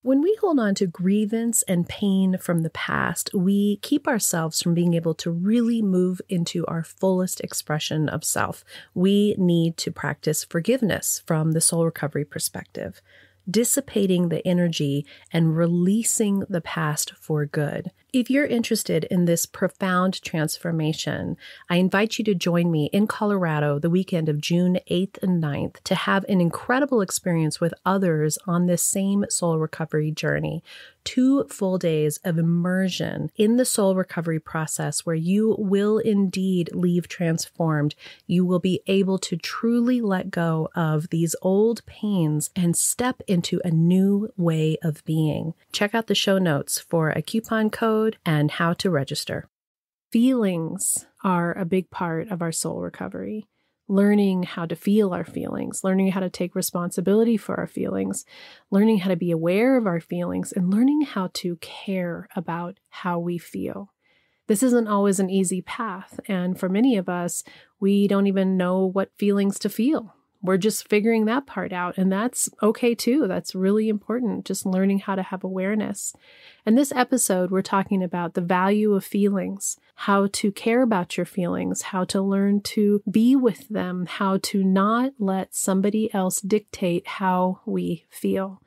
When we hold on to grievance and pain from the past, we keep ourselves from being able to really move into our fullest expression of self. We need to practice forgiveness from the soul recovery perspective, dissipating the energy and releasing the past for good. If you're interested in this profound transformation, I invite you to join me in Colorado the weekend of June 8th and 9th to have an incredible experience with others on this same soul recovery journey. 2 full days of immersion in the soul recovery process where you will indeed leave transformed. You will be able to truly let go of these old pains and step into a new way of being. Check out the show notes for a coupon code and how to register. Feelings are a big part of our soul recovery. Learning how to feel our feelings, learning how to take responsibility for our feelings, learning how to be aware of our feelings, and learning how to care about how we feel. This isn't always an easy path, and for many of us, we don't even know what feelings to feel. We're just figuring that part out, and that's okay too. That's really important, just learning how to have awareness. In this episode, we're talking about the value of feelings, how to care about your feelings, how to learn to be with them, how to not let somebody else dictate how we feel.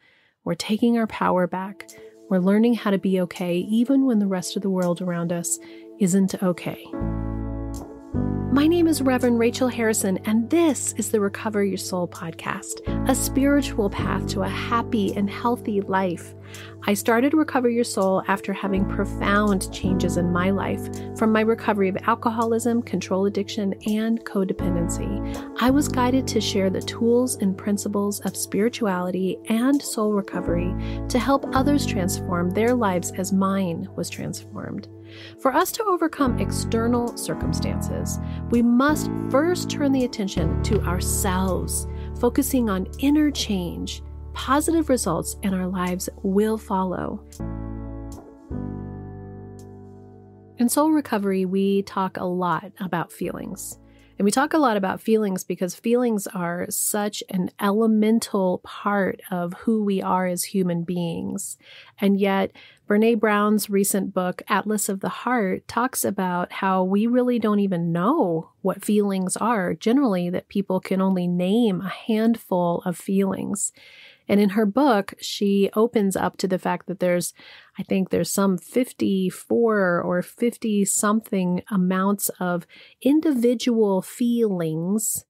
We're taking our power back. We're learning how to be okay, even when the rest of the world around us isn't okay. My name is Reverend Rachel Harrison, and this is the Recover Your Soul podcast, a spiritual path to a happy and healthy life. I started Recover Your Soul after having profound changes in my life from my recovery of alcoholism, control addiction, and codependency. I was guided to share the tools and principles of spirituality and soul recovery to help others transform their lives as mine was transformed. For us to overcome external circumstances, we must first turn the attention to ourselves, focusing on inner change. Positive results in our lives will follow. In soul recovery, we talk a lot about feelings. And we talk a lot about feelings because feelings are such an elemental part of who we are as human beings. And yet, Brené Brown's recent book, Atlas of the Heart, talks about how we really don't even know what feelings are. Generally, that people can only name a handful of feelings. And in her book, she opens up to the fact that there's some 54 or 50 something amounts of individual feelings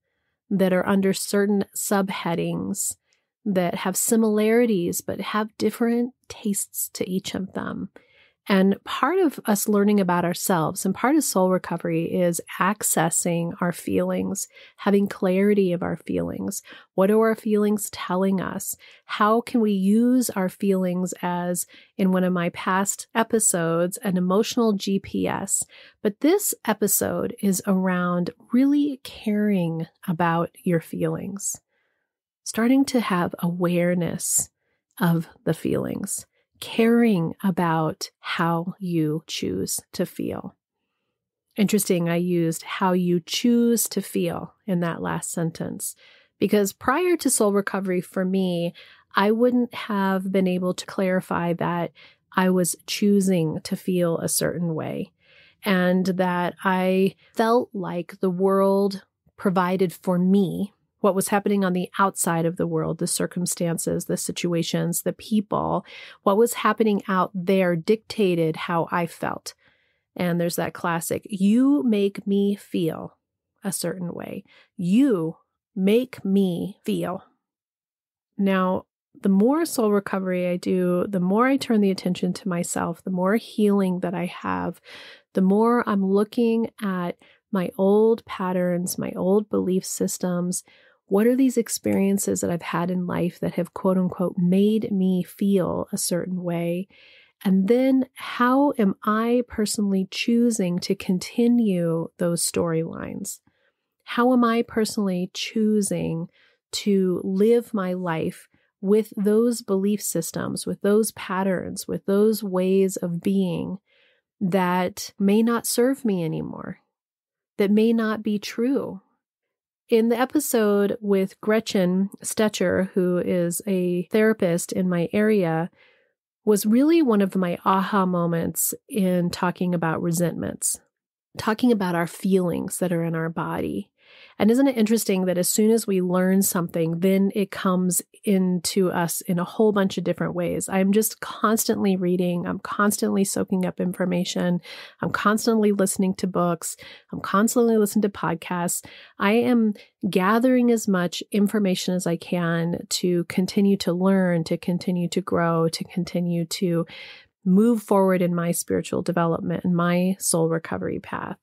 that are under certain subheadings that have similarities but have different tastes to each of them. And part of us learning about ourselves and part of soul recovery is accessing our feelings, having clarity of our feelings. What are our feelings telling us? How can we use our feelings as, in one of my past episodes, an emotional GPS? But this episode is around really caring about your feelings, starting to have awareness of the feelings. Caring about how you choose to feel. Interesting, I used how you choose to feel in that last sentence, because prior to soul recovery for me, I wouldn't have been able to clarify that I was choosing to feel a certain way and that I felt like the world provided for me what was happening on the outside of the world, the circumstances, the situations, the people, what was happening out there dictated how I felt. And there's that classic, you make me feel a certain way. You make me feel. Now, the more soul recovery I do, the more I turn the attention to myself, the more healing that I have, the more I'm looking at my old patterns, my old belief systems. What are these experiences that I've had in life that have, quote unquote, made me feel a certain way? And then how am I personally choosing to continue those storylines? How am I personally choosing to live my life with those belief systems, with those patterns, with those ways of being that may not serve me anymore, that may not be true? In the episode with Gretchen Stetcher, who is a therapist in my area, was really one of my aha moments in talking about resentments, talking about our feelings that are in our body. And isn't it interesting that as soon as we learn something, then it comes into us in a whole bunch of different ways? I'm just constantly reading. I'm constantly soaking up information. I'm constantly listening to books. I'm constantly listening to podcasts. I am gathering as much information as I can to continue to learn, to continue to grow, to continue to move forward in my spiritual development and my soul recovery path.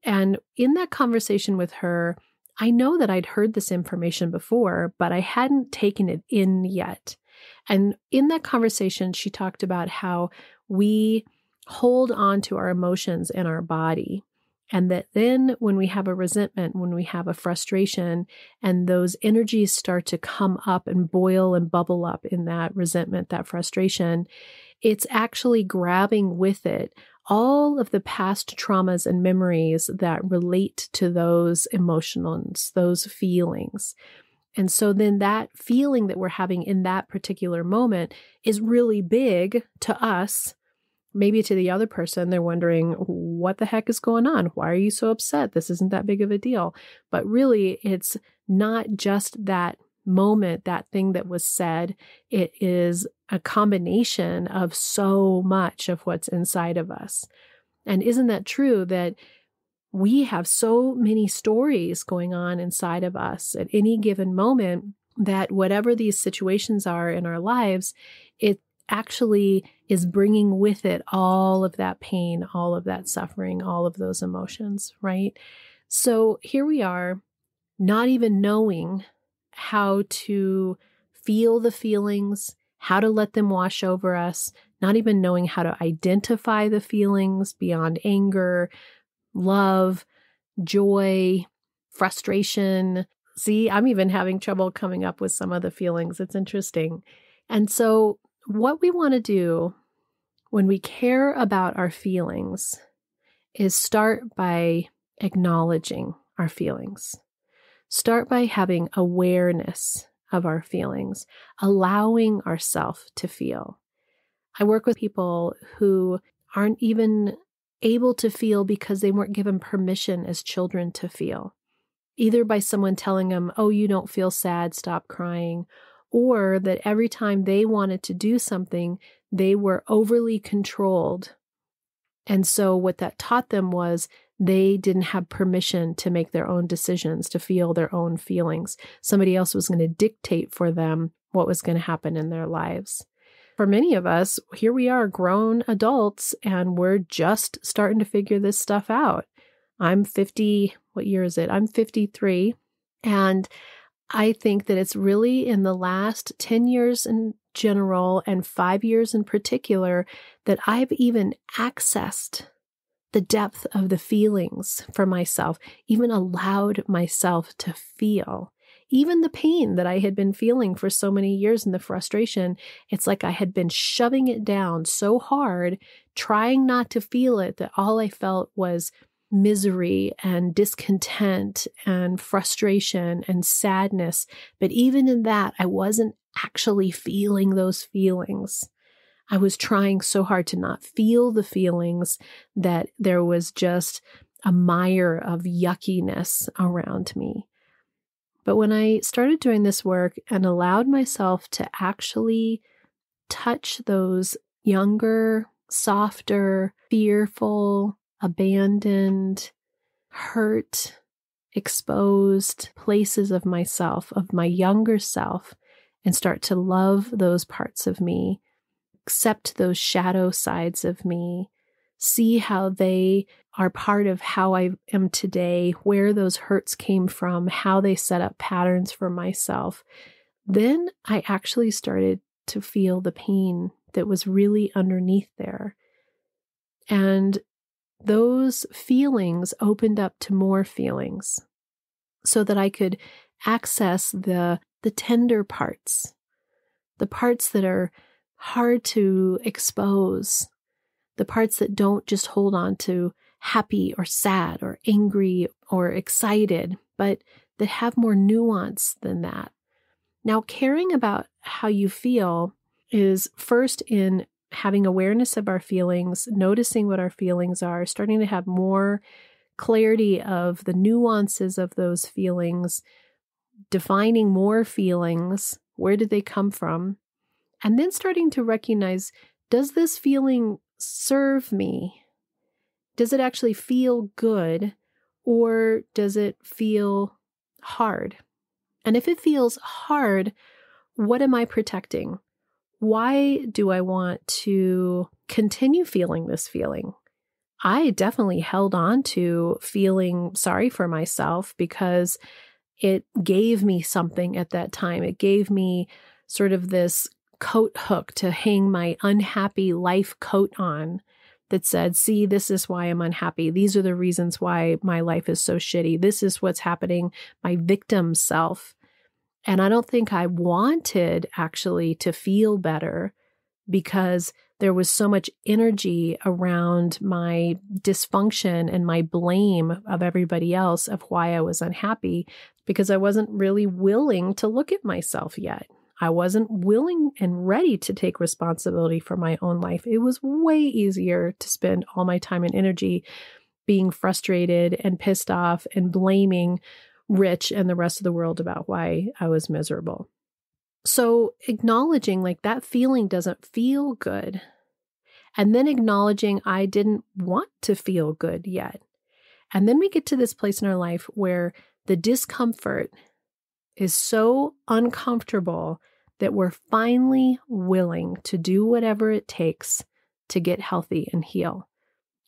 And in that conversation with her, I know that I'd heard this information before, but I hadn't taken it in yet. And in that conversation, she talked about how we hold on to our emotions in our body. And that then when we have a resentment, when we have a frustration, and those energies start to come up and boil and bubble up in that resentment, that frustration, it's actually grabbing with it all of the past traumas and memories that relate to those emotions, those feelings. And so then that feeling that we're having in that particular moment is really big to us. Maybe to the other person, they're wondering, what the heck is going on? Why are you so upset? This isn't that big of a deal. But really, it's not just that moment, that thing that was said. It is a combination of so much of what's inside of us. And isn't that true that we have so many stories going on inside of us at any given moment that whatever these situations are in our lives, it actually is bringing with it all of that pain, all of that suffering, all of those emotions, right? So here we are, not even knowing how to feel the feelings, how to let them wash over us, not even knowing how to identify the feelings beyond anger, love, joy, frustration. See, I'm even having trouble coming up with some of the feelings. It's interesting. And so what we want to do when we care about our feelings is start by acknowledging our feelings. Start by having awareness of our feelings, allowing ourselves to feel. I work with people who aren't even able to feel because they weren't given permission as children to feel, either by someone telling them, oh, you don't feel sad, stop crying, or that every time they wanted to do something, they were overly controlled. And so what that taught them was they didn't have permission to make their own decisions, to feel their own feelings. Somebody else was going to dictate for them what was going to happen in their lives. For many of us, here we are grown adults, and we're just starting to figure this stuff out. I'm 50, what year is it? I'm 53. And I think that it's really in the last 10 years in general and 5 years in particular that I've even accessed the depth of the feelings for myself, even allowed myself to feel. Even the pain that I had been feeling for so many years and the frustration, it's like I had been shoving it down so hard, trying not to feel it, that all I felt was misery and discontent and frustration and sadness. But even in that, I wasn't actually feeling those feelings. I was trying so hard to not feel the feelings that there was just a mire of yuckiness around me. But when I started doing this work and allowed myself to actually touch those younger, softer, fearful, abandoned, hurt, exposed places of myself, of my younger self, and start to love those parts of me, accept those shadow sides of me, see how they are part of how I am today, where those hurts came from, how they set up patterns for myself, then I actually started to feel the pain that was really underneath there. And those feelings opened up to more feelings so that I could access the tender parts, the parts that are hard to expose, the parts that don't just hold on to happy or sad or angry or excited, but that have more nuance than that. Now, caring about how you feel is first in having awareness of our feelings, noticing what our feelings are, starting to have more clarity of the nuances of those feelings, defining more feelings, where did they come from, and then starting to recognize, does this feeling serve me? Does it actually feel good, or does it feel hard? And if it feels hard, what am I protecting? Why do I want to continue feeling this feeling? I definitely held on to feeling sorry for myself because it gave me something at that time. It gave me sort of this coat hook to hang my unhappy life coat on that said, see, this is why I'm unhappy. These are the reasons why my life is so shitty. This is what's happening, my victim self. And I don't think I wanted actually to feel better because there was so much energy around my dysfunction and my blame of everybody else of why I was unhappy, because I wasn't really willing to look at myself yet. I wasn't willing and ready to take responsibility for my own life. It was way easier to spend all my time and energy being frustrated and pissed off and blaming Rich and the rest of the world about why I was miserable. So acknowledging like that feeling doesn't feel good, and then acknowledging I didn't want to feel good yet. And then we get to this place in our life where the discomfort is so uncomfortable that we're finally willing to do whatever it takes to get healthy and heal.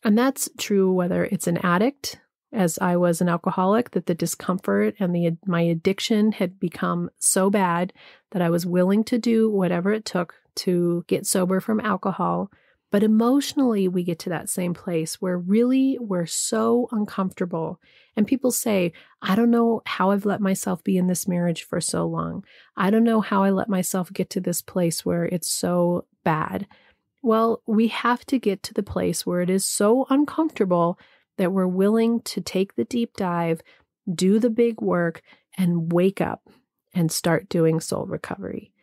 And that's true whether it's an addict, as I was an alcoholic, that the discomfort and my addiction had become so bad that I was willing to do whatever it took to get sober from alcohol. But emotionally, we get to that same place where really we're so uncomfortable. And people say, I don't know how I've let myself be in this marriage for so long. I don't know how I let myself get to this place where it's so bad. Well, we have to get to the place where it is so uncomfortable that we're willing to take the deep dive, do the big work, and wake up and start doing soul recovery.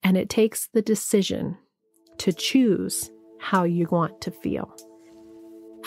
And it takes the decision to choose how you want to feel.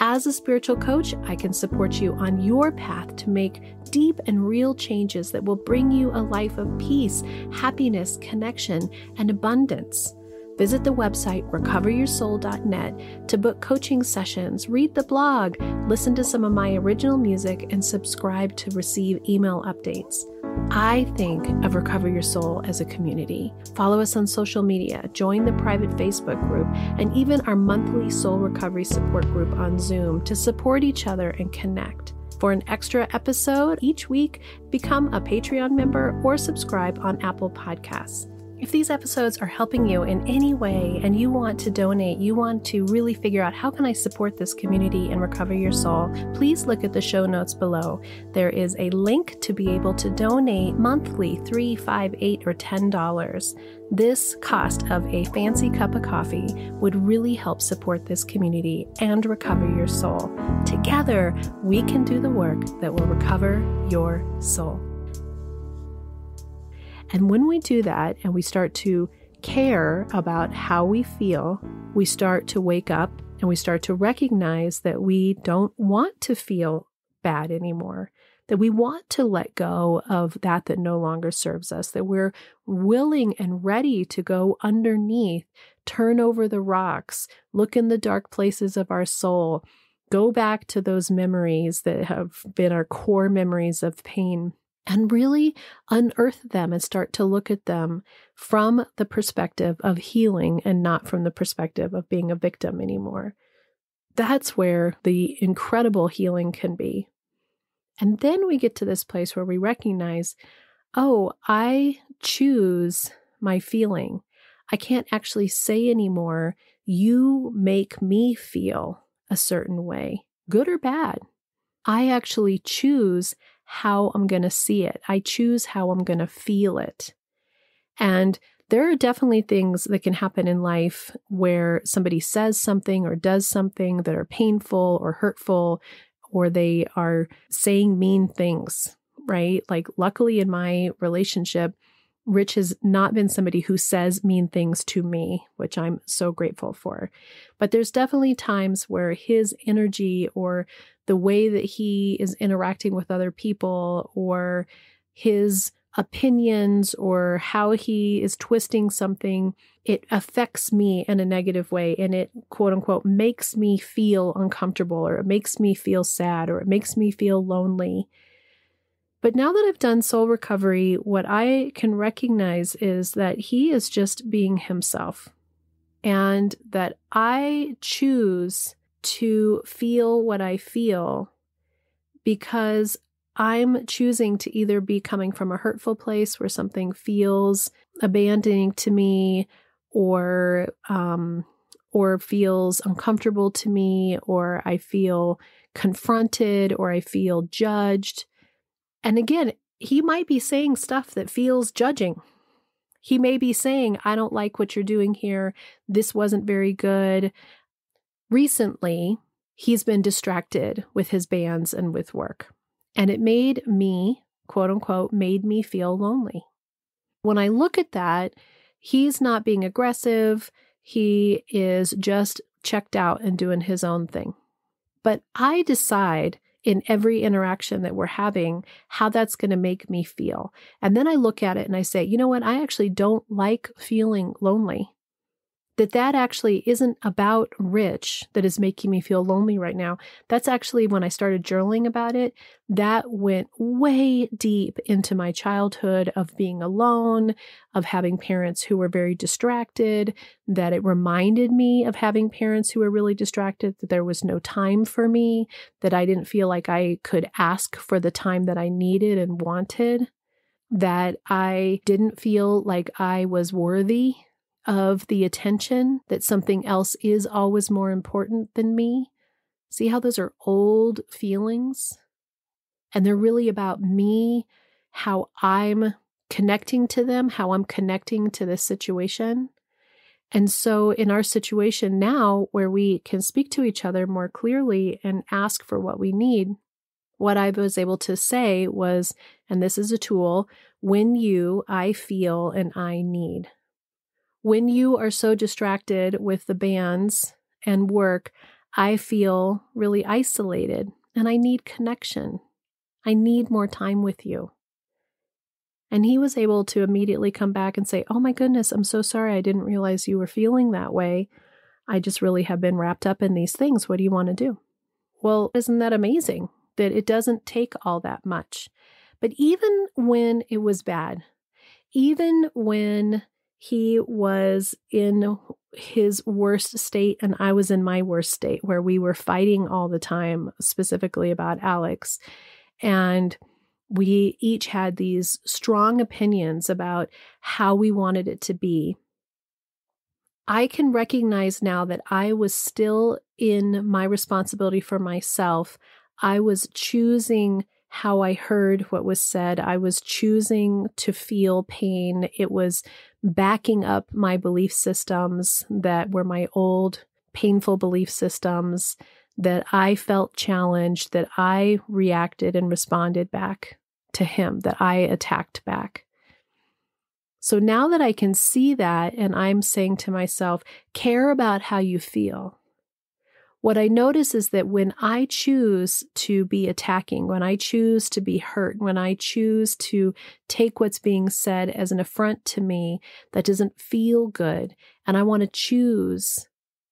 As a spiritual coach, I can support you on your path to make deep and real changes that will bring you a life of peace, happiness, connection, and abundance. Visit the website recoveryoursoul.net to book coaching sessions, read the blog, listen to some of my original music, and subscribe to receive email updates. I think of Recover Your Soul as a community. Follow us on social media, join the private Facebook group, and even our monthly soul recovery support group on Zoom to support each other and connect. For an extra episode each week, become a Patreon member or subscribe on Apple Podcasts. If these episodes are helping you in any way and you want to donate, you want to really figure out how can I support this community and recover your soul, please look at the show notes below. There is a link to be able to donate monthly $3, $5, $8, or $10. This cost of a fancy cup of coffee would really help support this community and recover your soul. Together, we can do the work that will recover your soul. And when we do that and we start to care about how we feel, we start to wake up and we start to recognize that we don't want to feel bad anymore, that we want to let go of that no longer serves us, that we're willing and ready to go underneath, turn over the rocks, look in the dark places of our soul, go back to those memories that have been our core memories of pain, and really unearth them and start to look at them from the perspective of healing and not from the perspective of being a victim anymore. That's where the incredible healing can be. And then we get to this place where we recognize, oh, I choose my feeling. I can't actually say anymore, you make me feel a certain way, good or bad. I actually choose how I'm going to see it. I choose how I'm going to feel it. And there are definitely things that can happen in life where somebody says something or does something that are painful or hurtful, or they are saying mean things, right? Like luckily in my relationship, Rich has not been somebody who says mean things to me, which I'm so grateful for. But there's definitely times where his energy or the way that he is interacting with other people or his opinions or how he is twisting something, it affects me in a negative way. And it, quote unquote, makes me feel uncomfortable, or it makes me feel sad, or it makes me feel lonely. But now that I've done soul recovery, what I can recognize is that he is just being himself, and that I choose to feel what I feel because I'm choosing to either be coming from a hurtful place where something feels abandoning to me, or feels uncomfortable to me, or I feel confronted, or I feel judged. And again, he might be saying stuff that feels judging. He may be saying, I don't like what you're doing here. This wasn't very good. Recently, he's been distracted with his bands and with work. And it made me, quote unquote, made me feel lonely. When I look at that, he's not being aggressive. He is just checked out and doing his own thing. But I decide in every interaction that we're having how that's going to make me feel. And then I look at it and I say, you know what? I actually don't like feeling lonely. That actually isn't about Rich that is making me feel lonely right now. That's actually, when I started journaling about it, that went way deep into my childhood of being alone, of having parents who were very distracted, that it reminded me of having parents who were really distracted, that there was no time for me, that I didn't feel like I could ask for the time that I needed and wanted, that I didn't feel like I was worthy of the attention, that something else is always more important than me. See how those are old feelings? And they're really about me, how I'm connecting to them, how I'm connecting to this situation. And so in our situation now, where we can speak to each other more clearly and ask for what we need, what I was able to say was, and this is a tool, when you, I feel, and I need. When you are so distracted with the bands and work, I feel really isolated and I need connection. I need more time with you. And he was able to immediately come back and say, oh my goodness, I'm so sorry. I didn't realize you were feeling that way. I just really have been wrapped up in these things. What do you want to do? Well, isn't that amazing that it doesn't take all that much? But even when it was bad, even when he was in his worst state and I was in my worst state, where we were fighting all the time, specifically about Alex, and we each had these strong opinions about how we wanted it to be, I can recognize now that I was still in my responsibility for myself. I was choosing how I heard what was said. I was choosing to feel pain. It was backing up my belief systems that were my old painful belief systems, that I felt challenged, that I reacted and responded back to him, that I attacked back. So now that I can see that, and I'm saying to myself, care about how you feel. What I notice is that when I choose to be attacking, when I choose to be hurt, when I choose to take what's being said as an affront to me that doesn't feel good, and I want to choose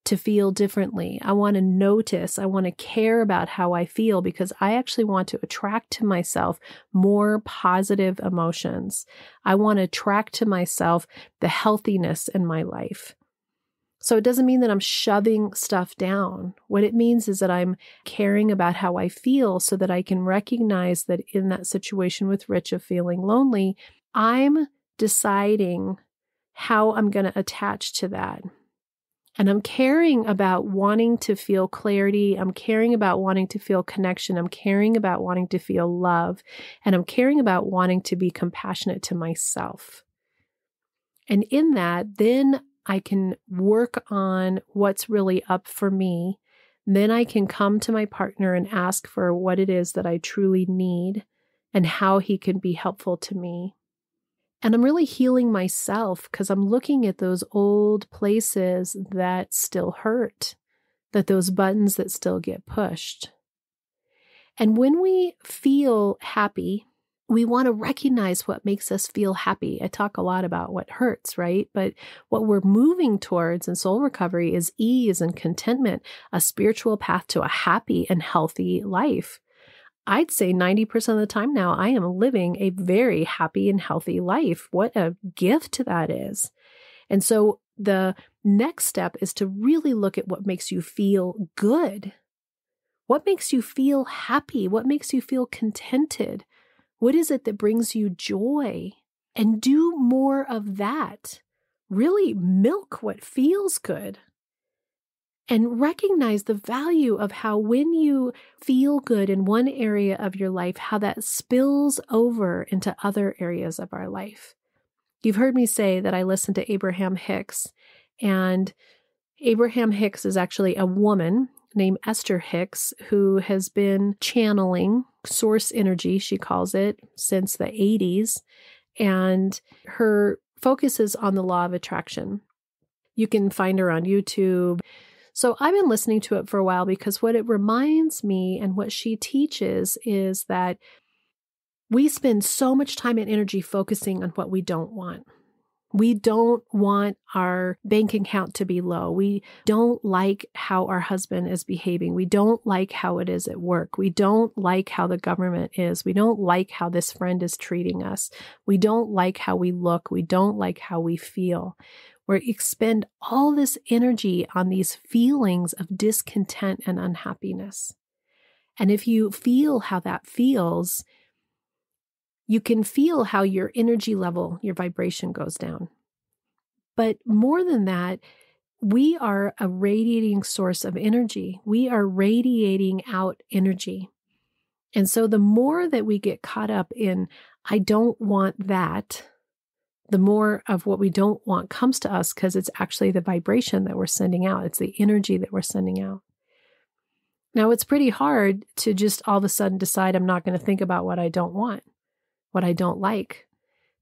to feel differently, I want to notice, I want to care about how I feel, because I actually want to attract to myself more positive emotions. I want to attract to myself the healthiness in my life. So it doesn't mean that I'm shoving stuff down. What it means is that I'm caring about how I feel so that I can recognize that in that situation with Rich of feeling lonely, I'm deciding how I'm going to attach to that. And I'm caring about wanting to feel clarity. I'm caring about wanting to feel connection. I'm caring about wanting to feel love. And I'm caring about wanting to be compassionate to myself. And in that, then I can work on what's really up for me. Then I can come to my partner and ask for what it is that I truly need and how he can be helpful to me. And I'm really healing myself because I'm looking at those old places that still hurt, that those buttons that still get pushed. And when we feel happy, we want to recognize what makes us feel happy. I talk a lot about what hurts, right? But what we're moving towards in soul recovery is ease and contentment, a spiritual path to a happy and healthy life. I'd say 90% of the time now, I am living a very happy and healthy life. What a gift that is. And so the next step is to really look at what makes you feel good. What makes you feel happy? What makes you feel contented? What is it that brings you joy? And do more of that. Really milk what feels good. And recognize the value of how when you feel good in one area of your life, how that spills over into other areas of our life. You've heard me say that I listen to Abraham Hicks, and Abraham Hicks is actually a woman named Esther Hicks who has been channeling source energy, she calls it, since the 80s. And her focus is on the law of attraction. You can find her on YouTube. So I've been listening to it for a while because what it reminds me and what she teaches is that we spend so much time and energy focusing on what we don't want. We don't want our bank account to be low. We don't like how our husband is behaving. We don't like how it is at work. We don't like how the government is. We don't like how this friend is treating us. We don't like how we look. We don't like how we feel. We expend all this energy on these feelings of discontent and unhappiness. And if you feel how that feels, you can feel how your energy level, your vibration goes down. But more than that, we are a radiating source of energy. We are radiating out energy. And so the more that we get caught up in, I don't want that, the more of what we don't want comes to us because it's actually the vibration that we're sending out. It's the energy that we're sending out. Now, it's pretty hard to just all of a sudden decide I'm not going to think about what I don't want, what I don't like.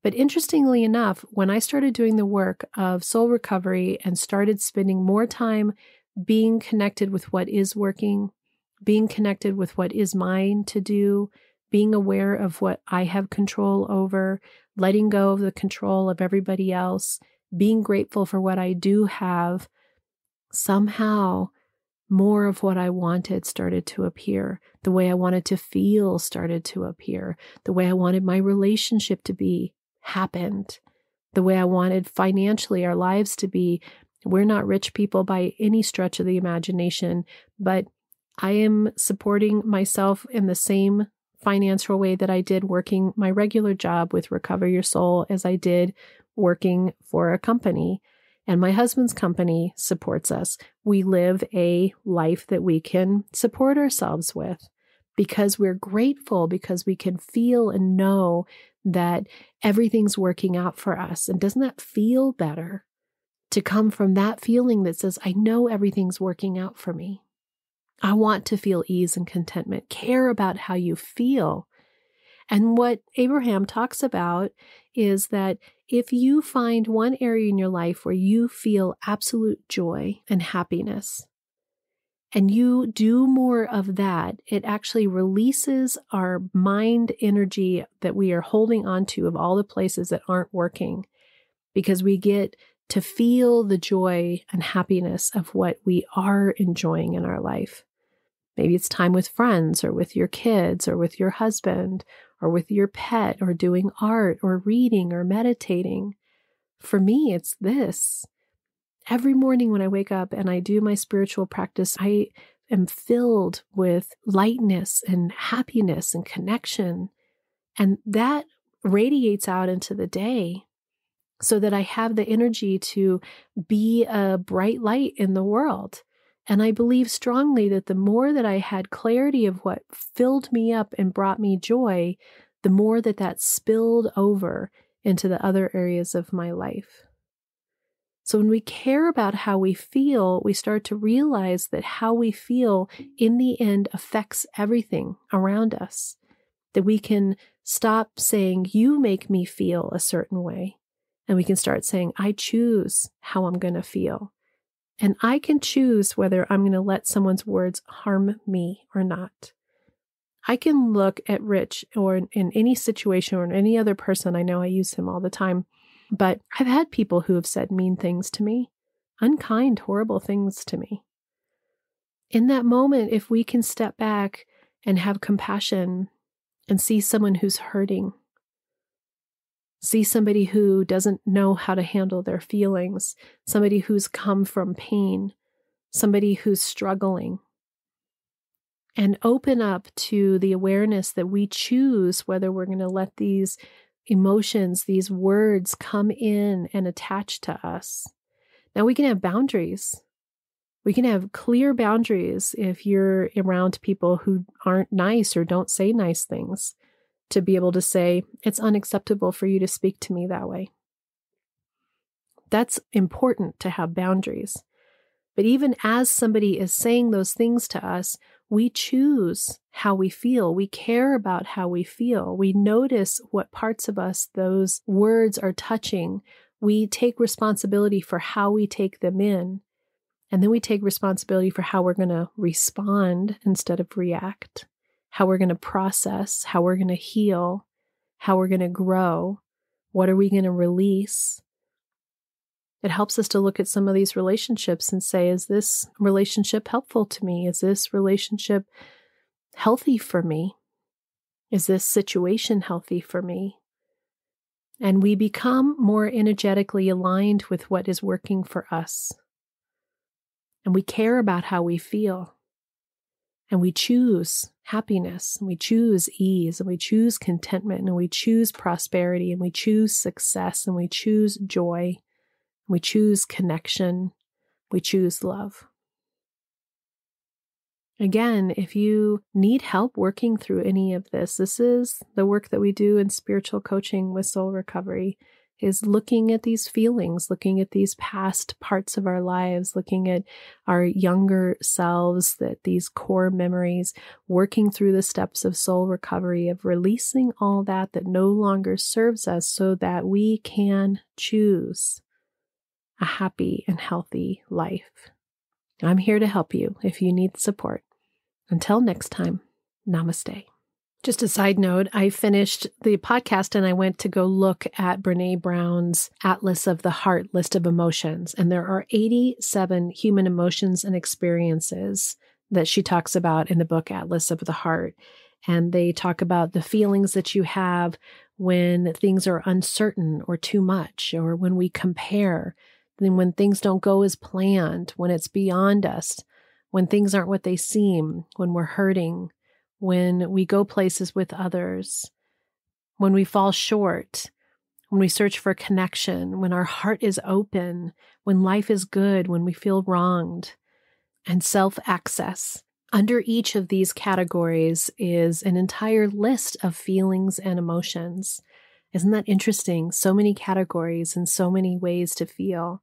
But interestingly enough, when I started doing the work of soul recovery and started spending more time being connected with what is working, being connected with what is mine to do, being aware of what I have control over, letting go of the control of everybody else, being grateful for what I do have, somehow more of what I wanted started to appear. The way I wanted to feel started to appear. The way I wanted my relationship to be happened. The way I wanted financially our lives to be. We're not rich people by any stretch of the imagination, but I am supporting myself in the same financial way that I did working my regular job with Recover Your Soul as I did working for a company. And my husband's company supports us. We live a life that we can support ourselves with because we're grateful, because we can feel and know that everything's working out for us. And doesn't that feel better to come from that feeling that says, I know everything's working out for me? I want to feel ease and contentment. Care about how you feel. And what Abraham talks about is that if you find one area in your life where you feel absolute joy and happiness, and you do more of that, it actually releases our mind energy that we are holding on to of all the places that aren't working, because we get to feel the joy and happiness of what we are enjoying in our life. Maybe it's time with friends or with your kids or with your husband or with your pet or doing art or reading or meditating. For me, it's this. Every morning when I wake up and I do my spiritual practice, I am filled with lightness and happiness and connection. And that radiates out into the day so that I have the energy to be a bright light in the world. And I believe strongly that the more that I had clarity of what filled me up and brought me joy, the more that that spilled over into the other areas of my life. So when we care about how we feel, we start to realize that how we feel in the end affects everything around us, that we can stop saying, you make me feel a certain way. And we can start saying, I choose how I'm going to feel. And I can choose whether I'm going to let someone's words harm me or not. I can look at Rich or in any situation or in any other person. I know I use him all the time, but I've had people who have said mean things to me, unkind, horrible things to me. In that moment, if we can step back and have compassion and see someone who's hurting, see somebody who doesn't know how to handle their feelings, somebody who's come from pain, somebody who's struggling, and open up to the awareness that we choose whether we're going to let these emotions, these words come in and attach to us. Now we can have boundaries. We can have clear boundaries if you're around people who aren't nice or don't say nice things, to be able to say, it's unacceptable for you to speak to me that way. That's important to have boundaries. But even as somebody is saying those things to us, we choose how we feel. We care about how we feel. We notice what parts of us those words are touching. We take responsibility for how we take them in. And then we take responsibility for how we're going to respond instead of react, how we're going to process, how we're going to heal, how we're going to grow, what are we going to release. It helps us to look at some of these relationships and say, is this relationship helpful to me? Is this relationship healthy for me? Is this situation healthy for me? And we become more energetically aligned with what is working for us. And we care about how we feel. And we choose happiness, and we choose ease, and we choose contentment, and we choose prosperity, and we choose success, and we choose joy. We choose connection. We choose love. Again, if you need help working through any of this, this is the work that we do in spiritual coaching with soul recovery, is looking at these feelings, looking at these past parts of our lives, looking at our younger selves, that these core memories, working through the steps of soul recovery, of releasing all that no longer serves us so that we can choose a happy and healthy life. I'm here to help you if you need support. Until next time, namaste. Just a side note, I finished the podcast and I went to go look at Brene Brown's Atlas of the Heart list of emotions. And there are 87 human emotions and experiences that she talks about in the book Atlas of the Heart. And they talk about the feelings that you have when things are uncertain or too much, or when we compare, then when things don't go as planned, when it's beyond us, when things aren't what they seem, when we're hurting, when we go places with others, when we fall short, when we search for connection, when our heart is open, when life is good, when we feel wronged, and self-access. Under each of these categories is an entire list of feelings and emotions. Isn't that interesting? So many categories and so many ways to feel.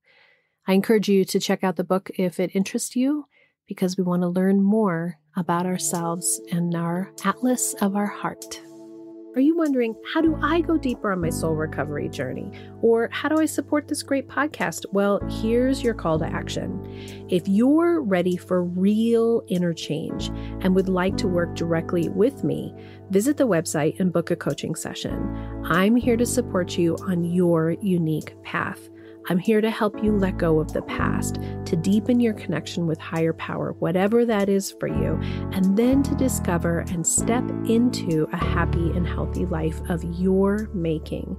I encourage you to check out the book if it interests you, because we want to learn more about ourselves and our Atlas of our Heart. Are you wondering, how do I go deeper on my soul recovery journey? Or how do I support this great podcast? Well, here's your call to action. If you're ready for real inner change and would like to work directly with me, visit the website and book a coaching session. I'm here to support you on your unique path. I'm here to help you let go of the past, to deepen your connection with higher power, whatever that is for you, and then to discover and step into a happy and healthy life of your making.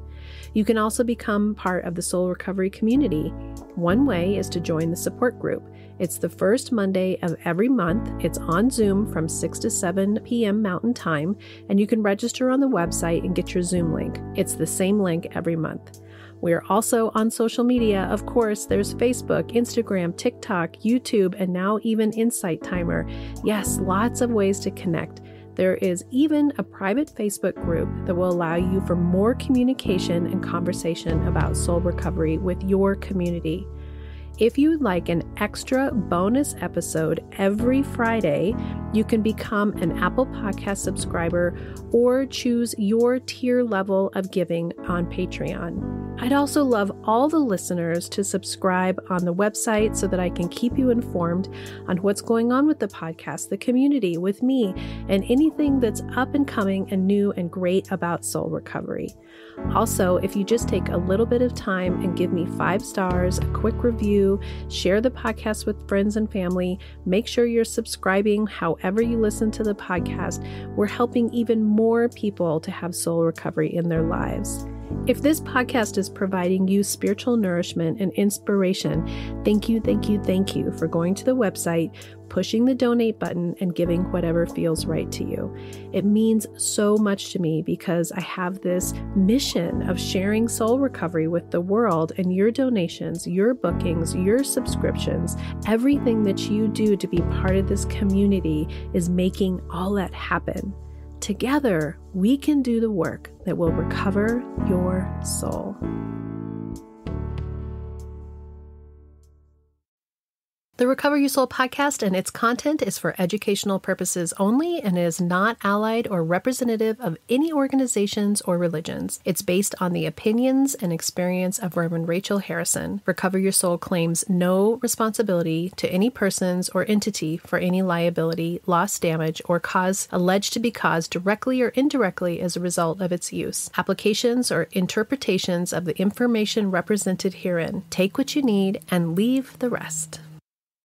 You can also become part of the soul recovery community. One way is to join the support group. It's the first Monday of every month. It's on Zoom from 6 to 7 p.m. Mountain Time, and you can register on the website and get your Zoom link. It's the same link every month. We're also on social media. Of course, there's Facebook, Instagram, TikTok, YouTube, and now even Insight Timer. Yes, lots of ways to connect. There is even a private Facebook group that will allow you for more communication and conversation about soul recovery with your community. If you would like an extra bonus episode every Friday, you can become an Apple Podcast subscriber or choose your tier level of giving on Patreon. I'd also love all the listeners to subscribe on the website so that I can keep you informed on what's going on with the podcast, the community, with me, and anything that's up and coming and new and great about soul recovery. Also, if you just take a little bit of time and give me 5 stars, a quick review, share the podcast with friends and family, make sure you're subscribing however you listen to the podcast, we're helping even more people to have soul recovery in their lives. If this podcast is providing you spiritual nourishment and inspiration, thank you for going to the website, pushing the donate button, and giving whatever feels right to you. It means so much to me because I have this mission of sharing soul recovery with the world, and your donations, your bookings, your subscriptions, everything that you do to be part of this community is making all that happen. Together, we can do the work that will recover your soul. The Recover Your Soul podcast and its content is for educational purposes only and is not allied or representative of any organizations or religions. It's based on the opinions and experience of Reverend Rachel Harrison. Recover Your Soul claims no responsibility to any persons or entity for any liability, loss, damage, or cause alleged to be caused directly or indirectly as a result of its use. Applications or interpretations of the information represented herein. Take what you need and leave the rest.